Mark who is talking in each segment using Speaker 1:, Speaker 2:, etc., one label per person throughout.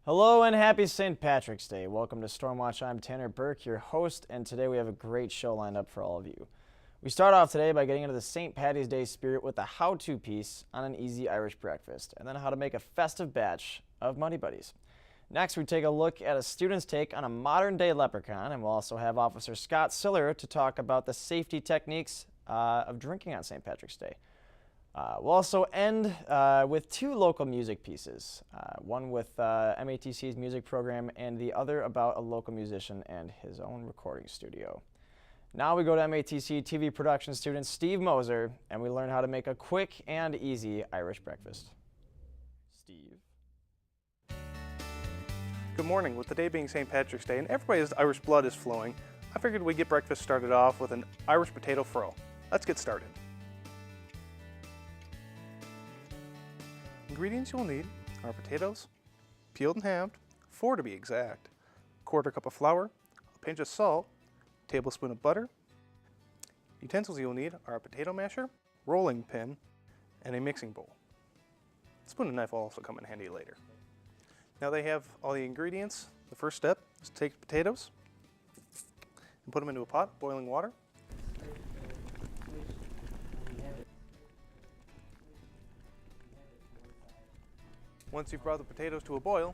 Speaker 1: Hello and happy St. Patrick's Day. Welcome to Stormwatch. I'm Tanner Burke, your host, and today we have a great show lined up for all of you. We start off today by getting into the St. Patty's Day spirit with a how-to piece on an easy Irish breakfast, and then how to make a festive batch of Muddy Buddies. Next, we take a look at a student's take on a modern-day leprechaun, and we'll also have Officer Scott Siller to talk about the safety techniques of drinking on St. Patrick's Day. We'll also end with two local music pieces, one with MATC's music program and the other about a local musician and his own recording studio. Now we go to MATC TV production student Steve Moser, and we learn how to make a quick and easy Irish breakfast. Steve.
Speaker 2: Good morning. With the day being St. Patrick's Day and everybody's Irish blood is flowing, I figured we'd get breakfast started off with an Irish potato fro. Let's get started. Ingredients you'll need are potatoes, peeled and halved, 4 to be exact, 1/4 cup of flour, a pinch of salt, a tablespoon of butter. Utensils you'll need are a potato masher, rolling pin, and a mixing bowl. A spoon and knife will also come in handy later. Now they have all the ingredients. The first step is to take the potatoes and put them into a pot of boiling water. Once you've brought the potatoes to a boil,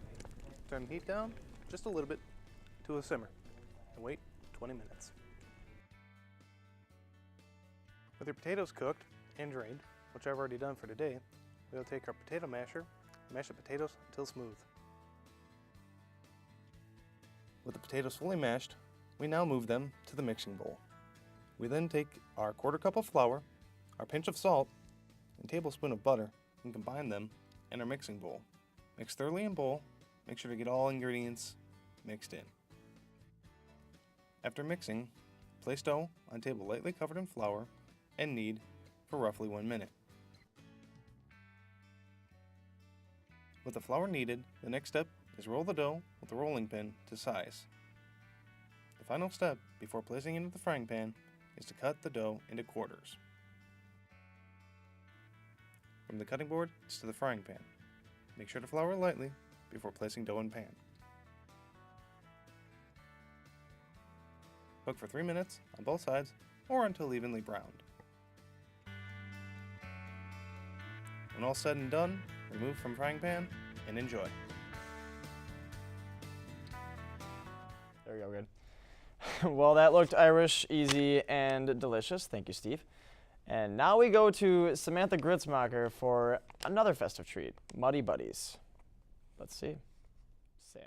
Speaker 2: turn the heat down just a little bit to a simmer and wait 20 minutes. With your potatoes cooked and drained, which I've already done for today, we'll take our potato masher and mash the potatoes until smooth. With the potatoes fully mashed, we now move them to the mixing bowl. We then take our 1/4 cup of flour, our pinch of salt, and tablespoon of butter and combine them in our mixing bowl. Mix thoroughly in bowl. Make sure to get all ingredients mixed in. After mixing, place dough on table lightly covered in flour and knead for roughly 1 minute. With the flour kneaded, the next step is roll the dough with the rolling pin to size. The final step before placing it into the frying pan is to cut the dough into quarters. From the cutting board to the frying pan. Make sure to flour lightly before placing dough in pan. Cook for 3 minutes on both sides or until evenly browned. When all said and done, remove from frying pan and enjoy.
Speaker 1: There we go, good. Well, that looked Irish, easy, and delicious. Thank you, Steve. And now we go to Samantha Gritzmacher for another festive treat, Muddy Buddies. Let's see. Sam.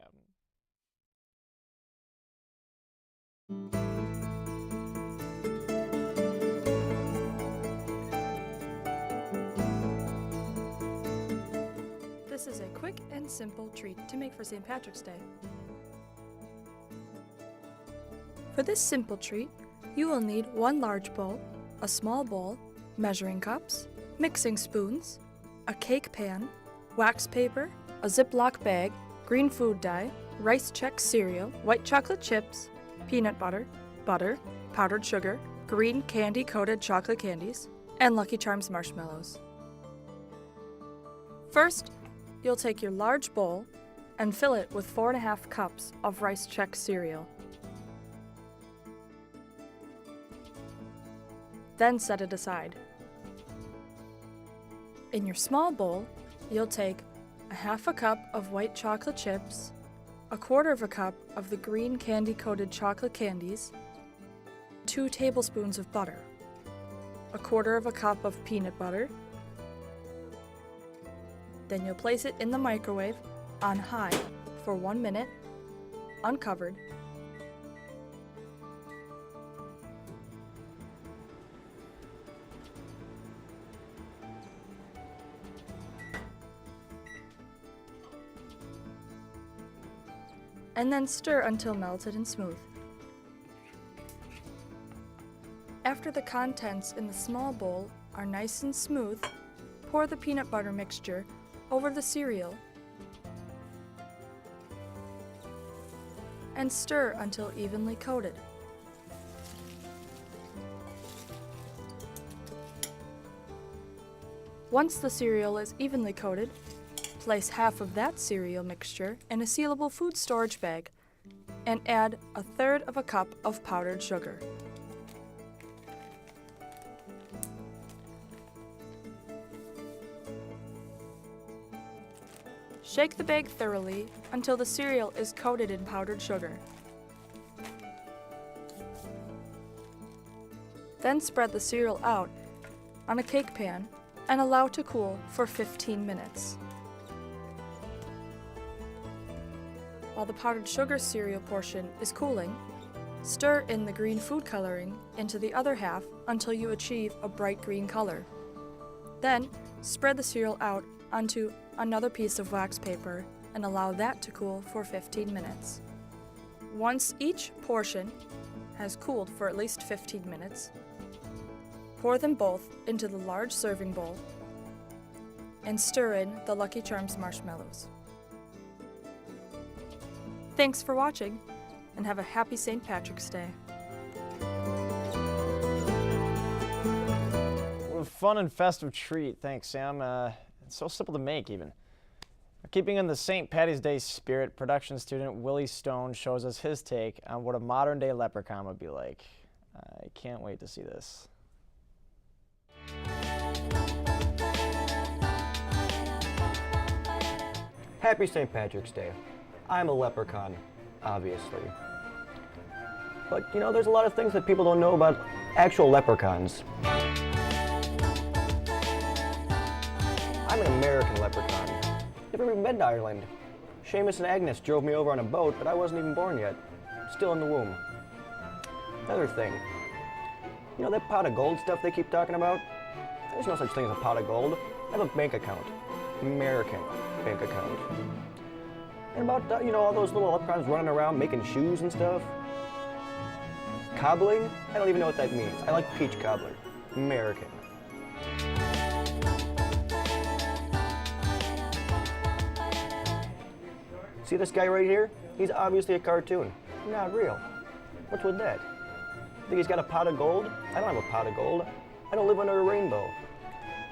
Speaker 3: This is a quick and simple treat to make for St. Patrick's Day. For this simple treat, you will need 1 large bowl, a small bowl, measuring cups, mixing spoons, a cake pan, wax paper, a Ziploc bag, green food dye, rice Chex cereal, white chocolate chips, peanut butter, butter, powdered sugar, green candy-coated chocolate candies, and Lucky Charms marshmallows. First, you'll take your large bowl and fill it with 4½ cups of rice Chex cereal. Then set it aside. In your small bowl, you'll take 1/2 cup of white chocolate chips, 1/4 cup of the green candy-coated chocolate candies, 2 tablespoons of butter, 1/4 cup of peanut butter. Then you'll place it in the microwave on high for 1 minute, uncovered. and then stir until melted and smooth. After the contents in the small bowl are nice and smooth, pour the peanut butter mixture over the cereal and stir until evenly coated. Once the cereal is evenly coated, place half of that cereal mixture in a sealable food storage bag and add 1/3 of a cup of powdered sugar. Shake the bag thoroughly until the cereal is coated in powdered sugar. Then spread the cereal out on a cake pan and allow to cool for 15 minutes. While the powdered sugar cereal portion is cooling, stir in the green food coloring into the other half until you achieve a bright green color. Then, spread the cereal out onto another piece of wax paper and allow that to cool for 15 minutes. Once each portion has cooled for at least 15 minutes, pour them both into the large serving bowl and stir in the Lucky Charms marshmallows. Thanks for watching, and have a happy St. Patrick's Day.
Speaker 1: What a fun and festive treat. Thanks, Sam. It's so simple to make, even. Keeping in the St. Patty's Day spirit, production student Willie Stone shows us his take on what a modern-day leprechaun would be like. I can't wait to see this.
Speaker 4: Happy St. Patrick's Day. I'm a leprechaun, obviously. But, you know, there's a lot of things that people don't know about actual leprechauns. I'm an American leprechaun. Never even been to Ireland. Seamus and Agnes drove me over on a boat, but I wasn't even born yet. Still in the womb. Another thing. You know that pot of gold stuff they keep talking about? There's no such thing as a pot of gold. I have a bank account. American bank account. And about, you know, all those little leprechauns running around making shoes and stuff. Cobbling? I don't even know what that means. I like peach cobbler. American. See this guy right here? He's obviously a cartoon. Not real. What's with that? Think he's got a pot of gold? I don't have a pot of gold. I don't live under a rainbow.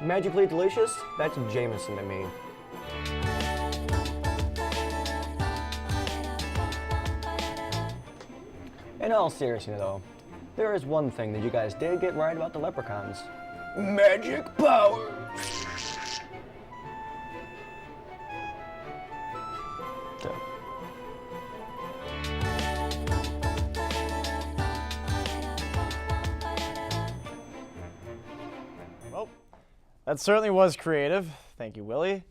Speaker 4: Magically delicious? That's Jameson to me. In all seriousness though, there is one thing that you guys did get right about the leprechauns. Magic power! So.
Speaker 1: Well, that certainly was creative. Thank you, Willie.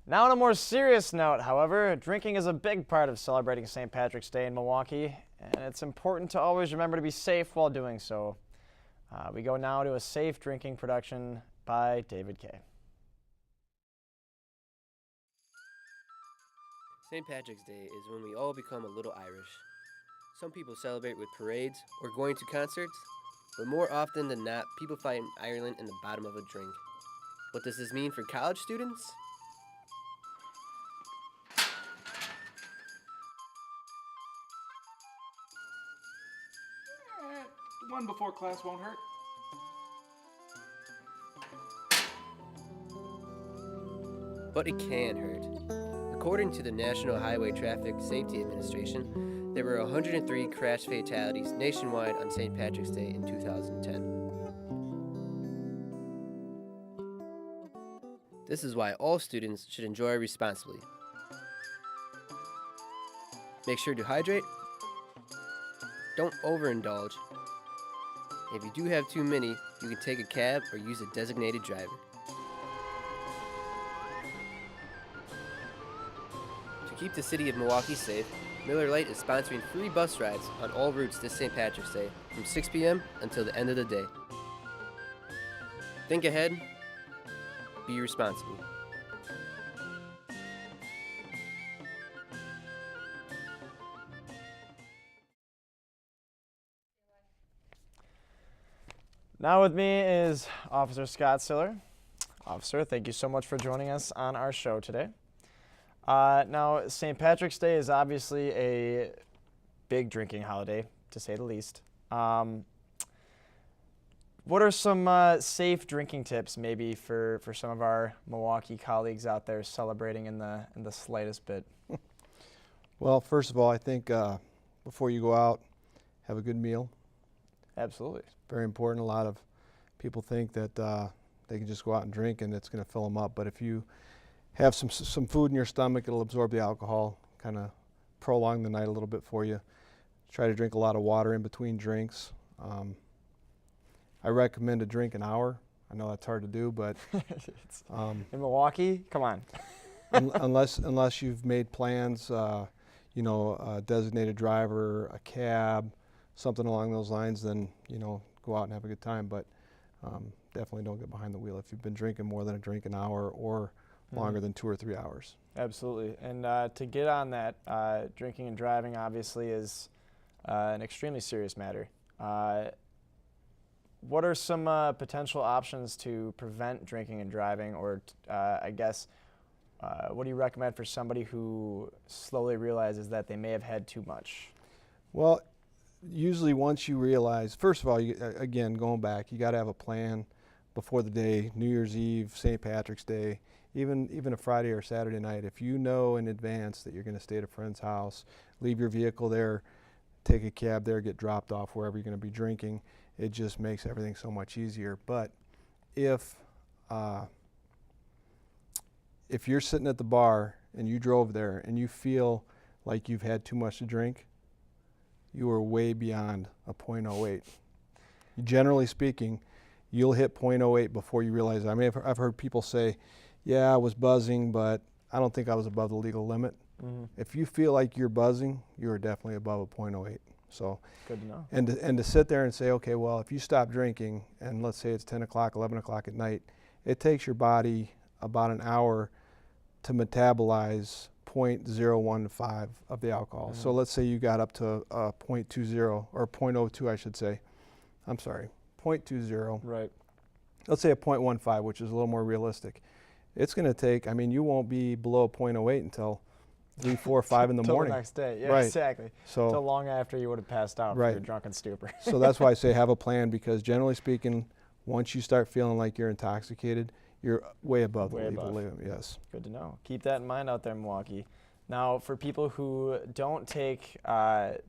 Speaker 1: Now on a more serious note, however, drinking is a big part of celebrating St. Patrick's Day in Milwaukee, and it's important to always remember to be safe while doing so. We go now to a safe drinking production by David Kay.
Speaker 5: St. Patrick's Day is when we all become a little Irish. Some people celebrate with parades or going to concerts, but more often than not, people find Ireland in the bottom of a drink. What does this mean for college students?
Speaker 6: One before class won't hurt.
Speaker 5: But it can hurt. According to the National Highway Traffic Safety Administration, there were 103 crash fatalities nationwide on St. Patrick's Day in 2010. This is why all students should enjoy responsibly. Make sure to hydrate. Don't overindulge. If you do have too many, you can take a cab or use a designated driver. To keep the city of Milwaukee safe, Miller Lite is sponsoring free bus rides on all routes this St. Patrick's Day from 6 p.m. until the end of the day. Think ahead, be responsible.
Speaker 1: Now with me is Officer Scott Siller. Officer, thank you so much for joining us on our show today. Now, St. Patrick's Day is obviously a big drinking holiday, to say the least. What are some safe drinking tips maybe for some of our Milwaukee colleagues out there celebrating in the slightest bit?
Speaker 7: Well, first of all, I think before you go out, have a good meal.
Speaker 1: Absolutely.
Speaker 7: Very important. A lot of people think that they can just go out and drink and it's going to fill them up. But if you have some food in your stomach, it'll absorb the alcohol, kind of prolong the night a little bit for you. Try to drink a lot of water in between drinks. I recommend to drink an hour. I know that's hard to do, but
Speaker 1: in Milwaukee, come on.
Speaker 7: unless you've made plans, you know, a designated driver, a cab, something along those lines, then, you know, go out and have a good time. But definitely don't get behind the wheel if you've been drinking more than a drink an hour or longer than 2 or 3 hours.
Speaker 1: Absolutely. And to get on that, drinking and driving obviously is an extremely serious matter. What are some potential options to prevent drinking and driving, or I guess, what do you recommend for somebody who slowly realizes that they may have had too much?
Speaker 7: Well, usually once you realize, first of all, again, going back, you got to have a plan before the day, New Year's Eve, St. Patrick's Day, even a Friday or Saturday night. If you know in advance that you're going to stay at a friend's house, leave your vehicle there, take a cab there, get dropped off wherever you're going to be drinking, it just makes everything so much easier. But if you're sitting at the bar and you drove there and you feel like you've had too much to drink, you are way beyond a .08. Generally speaking, you'll hit .08 before you realize it. I mean, I've heard people say, yeah, I was buzzing, but I don't think I was above the legal limit. If you feel like you're buzzing, you are definitely above a .08. So
Speaker 1: good to know.
Speaker 7: And to sit there and say, okay, well, if you stop drinking, and let's say it's 10 o'clock, 11 o'clock at night, it takes your body about an hour to metabolize 0.015 of the alcohol. So let's say you got up to 0.20 or 0.02, I should say. I'm sorry, 0.20.
Speaker 1: Right.
Speaker 7: Let's say a 0.15, which is a little more realistic. It's going to take, I mean, you won't be below 0.08 until 3, 4, 5 in the morning.
Speaker 1: Till the next day. Yeah,
Speaker 7: right.
Speaker 1: Exactly.
Speaker 7: So
Speaker 1: till long after you would have passed out
Speaker 7: right.
Speaker 1: from your drunken stupor.
Speaker 7: So that's why I say have a plan, because generally speaking, once you start feeling like you're intoxicated, you're way above the legal limit. Yes.
Speaker 1: Good to know. Keep that in mind out there in Milwaukee. Now, for people who don't take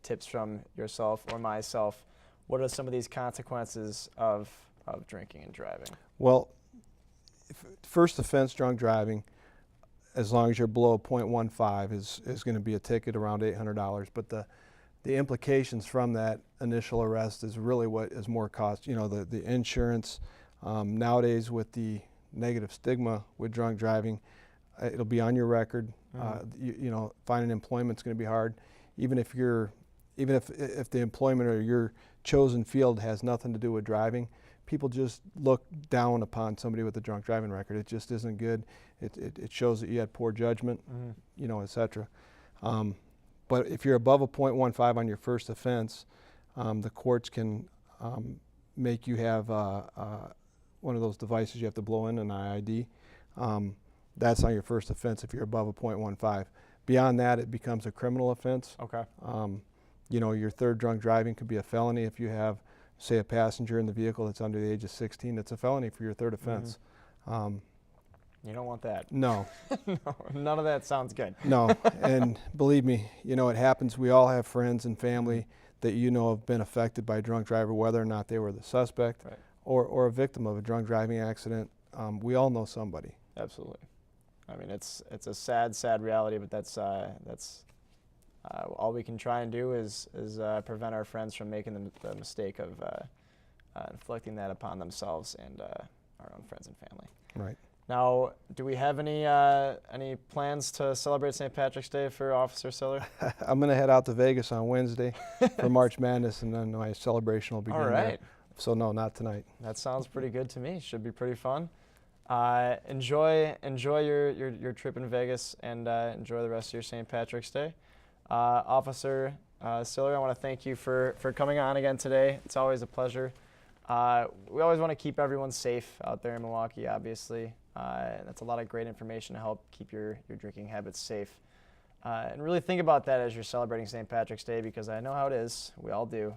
Speaker 1: tips from yourself or myself, what are some of these consequences of drinking and driving? Well,
Speaker 7: first offense, drunk driving, as long as you're below 0.15 is going to be a ticket around $800. But the implications from that initial arrest is really what is more cost. You know, the insurance. Nowadays with the negative stigma with drunk driving, it'll be on your record. You know, finding employment's going to be hard. Even if the employment or your chosen field has nothing to do with driving, people just look down upon somebody with a drunk driving record. It just isn't good. It shows that you had poor judgment, you know, etc. But if you're above a 0.15 on your first offense, the courts can make you have one of those devices you have to blow in, an IID. That's on your first offense if you're above a 0.15. Beyond that, it becomes a criminal offense.
Speaker 1: Okay.
Speaker 7: You know, your third drunk driving could be a felony if you have, say, a passenger in the vehicle that's under the age of 16. It's a felony for your third offense.
Speaker 1: You don't want that.
Speaker 7: No.
Speaker 1: No, none of that sounds good.
Speaker 7: No, and believe me, you know, it happens. We all have friends and family that you know have been affected by a drunk driver, whether or not they were the suspect or a victim of a drunk driving accident. We all know somebody.
Speaker 1: Absolutely. I mean, it's a sad reality, but that's all we can try and do is prevent our friends from making the mistake of inflicting that upon themselves and our own friends and family.
Speaker 7: Right.
Speaker 1: Now, do we have any plans to celebrate St. Patrick's Day for Officer Siller?
Speaker 7: I'm going to head out to Vegas on Wednesday for March Madness, and then my celebration will begin.
Speaker 1: All right.
Speaker 7: There. So no, not tonight.
Speaker 1: That sounds pretty good to me. Should be pretty fun. Enjoy your trip in Vegas, and enjoy the rest of your St. Patrick's Day. Officer Siller, I want to thank you for coming on again today. It's always a pleasure We always want to keep everyone safe out there in Milwaukee, obviously. That's a lot of great information to help keep your drinking habits safe. And really think about that as you're celebrating St. Patrick's Day, because I know how it is. We all do.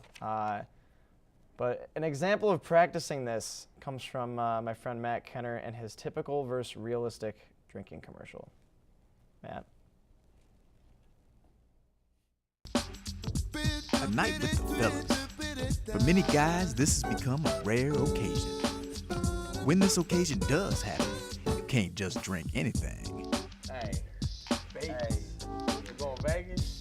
Speaker 1: But an example of practicing this comes from my friend Matt Kenner and his typical versus realistic drinking commercial. Matt.
Speaker 8: A night with the fellas. For many guys, this has become a rare occasion. When this occasion does happen, you can't just drink anything.
Speaker 1: Hey, you going Vegas?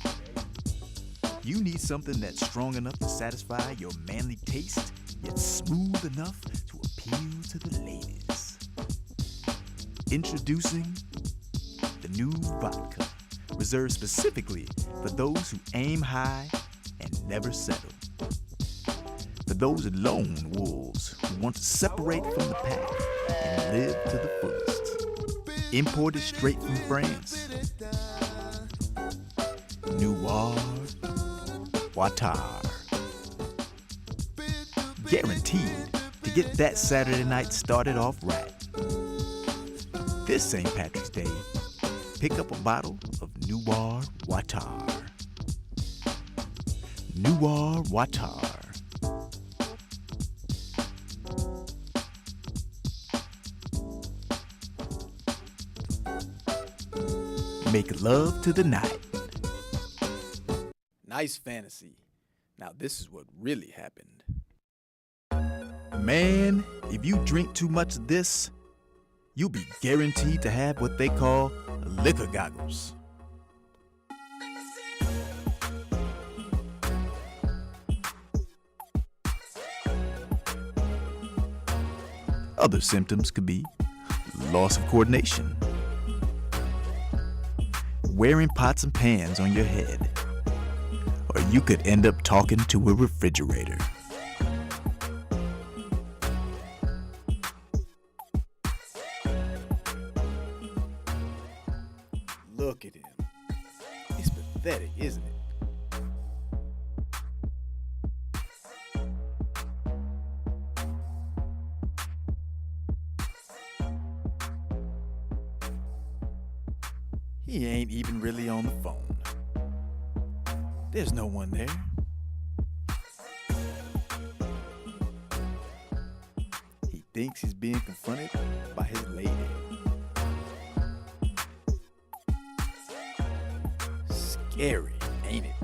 Speaker 8: You need something that's strong enough to satisfy your manly taste, yet smooth enough to appeal to the ladies. Introducing the new vodka, reserved specifically for those who aim high and never settle. For those lone wolves who want to separate from the pack and live to the fullest. Imported straight from France. Noir Watar. Guaranteed to get that Saturday night started off right. This St. Patrick's Day, pick up a bottle of Noir Watar. Noir Watar. Make love to the night. Nice fantasy. Now this is what really happened. Man, if you drink too much of this, you'll be guaranteed to have what they call liquor goggles. Other symptoms could be loss of coordination, wearing pots and pans on your head, or you could end up talking to a refrigerator. Look at him. It's pathetic, isn't it? He ain't even really on the phone. There's no one there. He thinks he's being confronted by his lady. Scary, ain't it?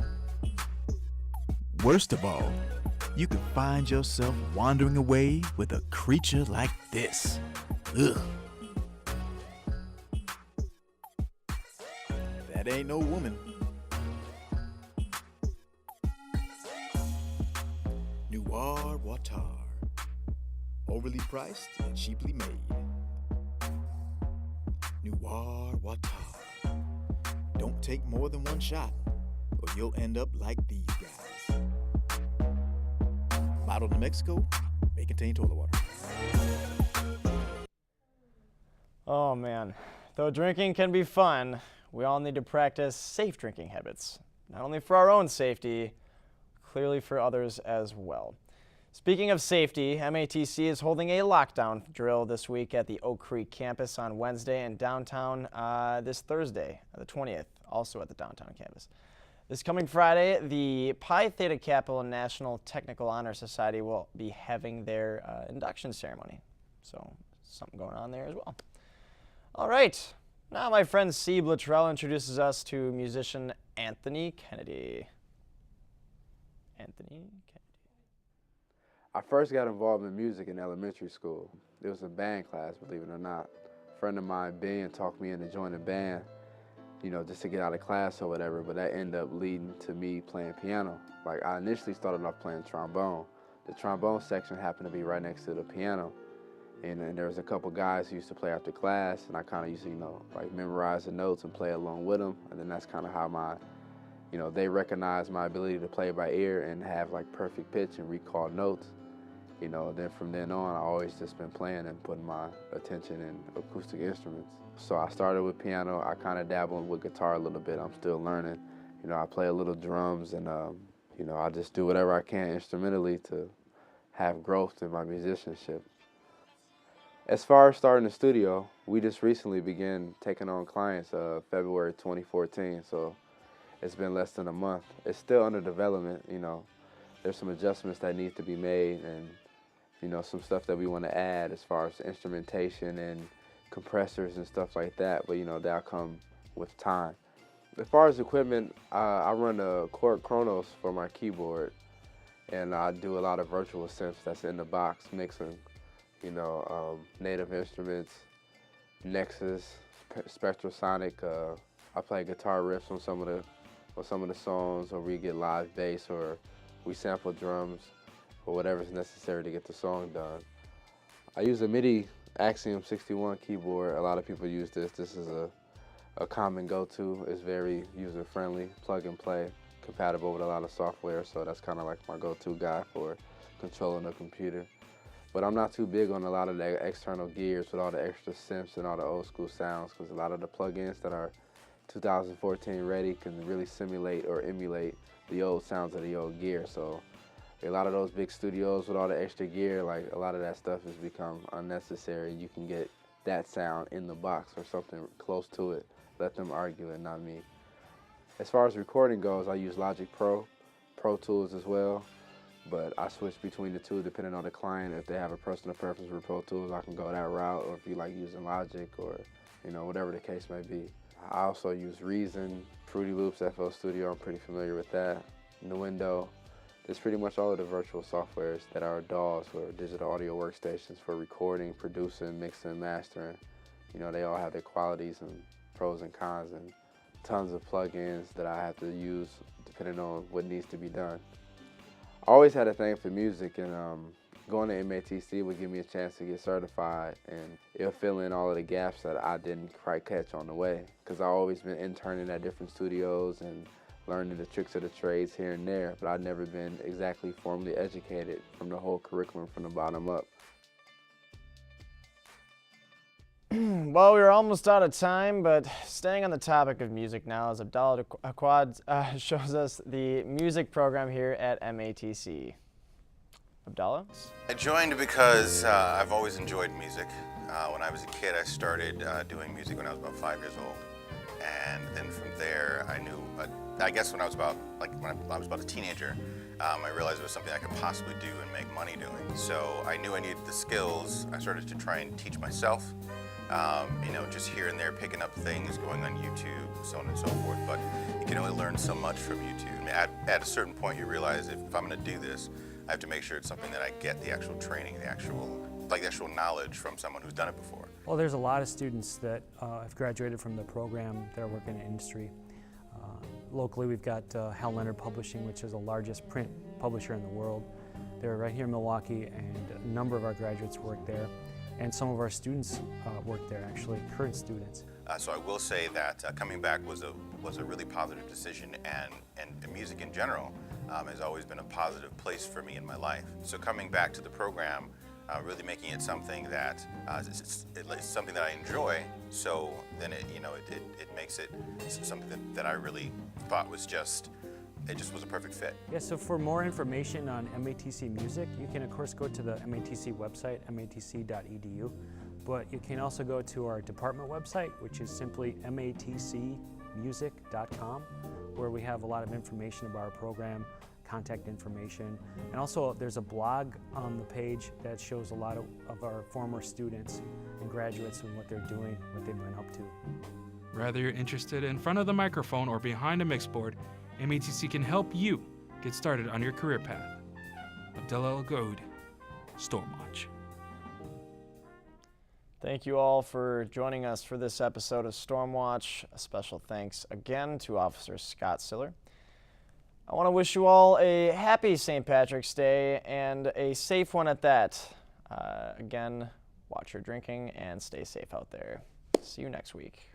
Speaker 8: Worst of all, you could find yourself wandering away with a creature like this. Ugh. That ain't no woman. Noir Watar. Overly priced and cheaply made. Noir Watar. Don't take more than one shot, or you'll end up like these guys. Bottled in Mexico, may contain toilet water.
Speaker 1: Oh man, though drinking can be fun, we all need to practice safe drinking habits, not only for our own safety, clearly for others as well. Speaking of safety, MATC is holding a lockdown drill this week at the Oak Creek campus on Wednesday and downtown this Thursday, the 20th, also at the downtown campus. This coming Friday, the Pi Theta Kappa National Technical Honor Society will be having their induction ceremony. So something going on there as well. All right. Now my friend Steve Luttrell introduces us to musician Anthony Kennedy. Anthony Kennedy.
Speaker 9: I first got involved in music in elementary school. It was a band class, believe it or not. A friend of mine, Ben, talked me into joining a band, you know, just to get out of class or whatever, but that ended up leading to me playing piano. Like, I initially started off playing trombone. The trombone section happened to be right next to the piano. And there was a couple guys who used to play after class, and I kind of used to, you know, like memorize the notes and play along with them. And then that's kind of how my, you know, they recognized my ability to play by ear and have like perfect pitch and recall notes. You know, then from then on, I always just been playing and putting my attention in acoustic instruments. So I started with piano. I kind of dabbled with guitar a little bit. I'm still learning. You know, I play a little drums, and you know, I just do whatever I can instrumentally to have growth in my musicianship. As far as starting the studio, we just recently began taking on clients February 2014, so it's been less than a month. It's still under development, you know. There's some adjustments that need to be made and, you know, some stuff that we want to add as far as instrumentation and compressors and stuff like that, but, you know, that'll come with time. As far as equipment, I run a Korg Kronos for my keyboard, and I do a lot of virtual synths that's in the box mixing. You know, Native Instruments, Nexus, Spectrosonic. I play guitar riffs on some of the songs, or we get live bass, or we sample drums, or whatever's necessary to get the song done. I use a MIDI Axiom 61 keyboard. A lot of people use this. This is a common go-to. It's very user-friendly, plug and play, compatible with a lot of software. So that's kind of like my go-to guy for controlling a computer. But I'm not too big on a lot of the external gears with all the extra synths and all the old school sounds, because a lot of the plugins that are 2014 ready can really simulate or emulate the old sounds of the old gear. So a lot of those big studios with all the extra gear, like a lot of that stuff has become unnecessary. You can get that sound in the box or something close to it. Let them argue it, not me. As far as recording goes, I use Logic Pro, Pro Tools as well. But I switch between the two depending on the client. If they have a personal preference for Pro Tools, I can go that route, or if you like using Logic, or, you know, whatever the case may be. I also use Reason, Fruity Loops, FL Studio, I'm pretty familiar with that. Nuendo. There's pretty much all of the virtual softwares that are DAWs, or digital audio workstations, for recording, producing, mixing, mastering. You know, they all have their qualities and pros and cons, and tons of plugins that I have to use depending on what needs to be done. I always had a thing for music, and going to MATC would give me a chance to get certified, and it'll fill in all of the gaps that I didn't quite catch on the way, because I've always been interning at different studios and learning the tricks of the trades here and there, but I've never been exactly formally educated from the whole curriculum from the bottom up.
Speaker 1: Well, we're almost out of time, but staying on the topic of music now, as Abdallah Aquad shows us the music program here at MATC. Abdallah?
Speaker 10: I joined because I've always enjoyed music. When I was a kid, I started doing music when I was about 5 years old. And then from there, I knew, I guess when I was about a teenager, I realized it was something I could possibly do and make money doing. So I knew I needed the skills. I started to try and teach myself. You know, just here and there, picking up things, going on YouTube, so on and so forth. But you can only learn so much from YouTube. I mean, at a certain point, you realize if I'm going to do this, I have to make sure it's something that I get the actual training, the actual knowledge from someone who's done it before.
Speaker 11: Well, there's a lot of students that have graduated from the program that are working in industry. Locally, we've got Hal Leonard Publishing, which is the largest print publisher in the world. They're right here in Milwaukee, and a number of our graduates work there. And some of our students work there, actually, current students.
Speaker 10: So I will say that coming back was a really positive decision, and music in general has always been a positive place for me in my life. So coming back to the program, really making it something that it's something that I enjoy. So then it makes it something that I really thought was it just was a perfect fit.
Speaker 11: Yeah, so for more information on MATC music, you can of course go to the MATC website, matc.edu, but you can also go to our department website, which is simply matcmusic.com, where we have a lot of information about our program, contact information, and also there's a blog on the page that shows a lot of our former students and graduates and what they're doing, what they've been up to.
Speaker 6: Whether you're interested in front of the microphone or behind a mix board, MATC can help you get started on your career path. Abdallah Al-Gaoud, Stormwatch.
Speaker 1: Thank you all for joining us for this episode of Stormwatch. A special thanks again to Officer Scott Siller. I want to wish you all a happy St. Patrick's Day and a safe one at that. Again, watch your drinking and stay safe out there. See you next week.